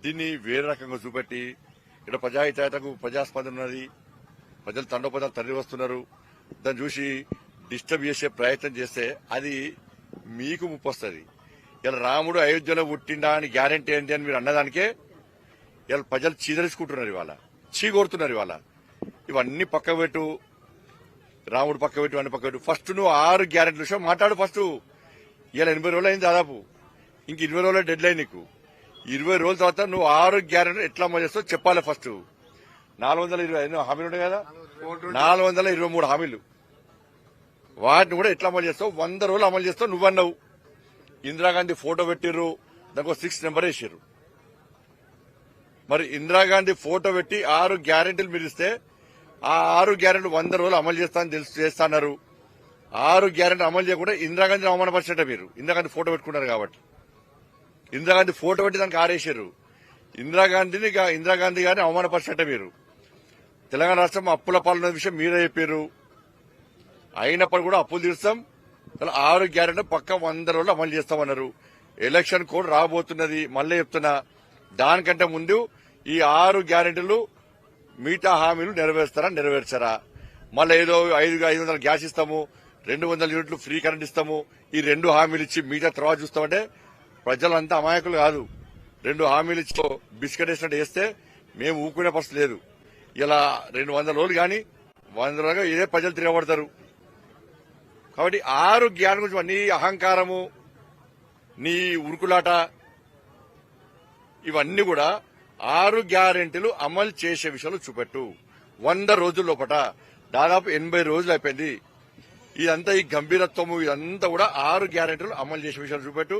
దీన్ని వేరే రకంగా చూపెట్టి ఇక్కడ ప్రజాహితకు ప్రజాస్పందన ఉన్నది, ప్రజలు తండోపదాలు తరలి వస్తున్నారు, దాన్ని చూసి డిస్టర్బ్ చేసే ప్రయత్నం చేస్తే అది మీకు ముప్పు వస్తుంది. ఇలా రాముడు అయోధ్యలో పుట్టిండా అని గ్యారంటీ ఏంటి అని మీరు అన్నదానికే ఇలా ప్రజలు చీదరించుకుంటున్నారు, ఇవాళ చీకొడుతున్నారు. ఇవాళ ఇవన్నీ పక్క పెట్టు, రాముడు పక్క పెట్టు, అన్ని పక్క పెట్టు. ఫస్ట్ నువ్వు 6 గ్యారెంటీల విషయం మాట్లాడు. ఫస్ట్ ఇలా 80 రోజులు అయింది దాదాపు, ఇంక 20 రోజుల డెడ్ లైన్ నీకు. 20 రోజుల తర్వాత నువ్వు 6 గ్యారెంటీ ఎట్లా అమలు చేస్తావు చెప్పాలి. ఫస్ట్ 420 హామీలు ఉన్నాయి కదా, 423 హామీలు, వాటిని కూడా ఎట్లా అమలు చేస్తావు? 100 రోజులు అమలు చేస్తావు నువ్వన్నావు. ఇందిరాగాంధీ ఫోటో పెట్టిర్రు, దానికి 6 నెంబర్ వేసిర్రు. మరి ఇందిరాగాంధీ ఫోటో పెట్టి 6 గ్యారెంటీలు మీరు ఇస్తే ఆ 6 గ్యారెంటీలు 100 రోజులు అమలు చేస్తాన్నారు. 6 గ్యారెంటీ అమలు చేయకుండా ఇందిరాగాంధీని అవమానపరిచేట మీరు. ఇందిరాగాంధీ ఫోటో పెట్టుకున్నారు కాబట్టి, ఇందిరాగాంధీ ఫోటో పెట్టి దానికి ఆరేసారు. ఇందిరాగాంధీ గారిని అవమానపరిచేట మీరు. తెలంగాణ రాష్ట్రం అప్పుల పాలన విషయం మీరే చెప్పారు. అయినప్పుడు కూడా అప్పులు తీరుస్తాం, 6 గ్యారెంటీ పక్క 100 రోజులు అమలు చేస్తామన్నారు. ఎలక్షన్ కోడ్ రాబోతున్నది, మళ్ళీ చెప్తున్నా. దానికంటే ముందు ఈ 6 గ్యారెంటీలు మిగతా హామీలు నెరవేర్చారా? మళ్ళీ ఏదో 500 గ్యాస్ ఇస్తాము, 200 యూనిట్లు ఫ్రీ కరెంట్ ఇస్తాము, ఈ 2 హామీలు ఇచ్చి మిగతా తర్వాత చూస్తామంటే ప్రజలంతా అమాయకులు కాదు. 2 హామీలు ఇచ్చి బిస్కెట్ వేసినట్టు వేస్తే మేము ఊకునే పరిస్థితి లేదు. ఇలా 200 రోజులు కానీ 100 రోజులుగా ఇదే ప్రజలు తిరగబడతారు. కాబట్టి 6 గ్యారెంటీ గురించి నీ అహంకారము, నీ ఉరుకులాట, ఇవన్నీ కూడా 6 గ్యారెంటీలు అమలు చేసే విషయంలో చూపెట్టు. 100 రోజుల లోపట దాదాపు 80 రోజులు అయిపోయింది. ఇదంతా ఈ గంభీరత్వము ఇదంతా కూడా 6 గ్యారెంటీలు అమలు చేసే విషయాలు చూపెట్టు.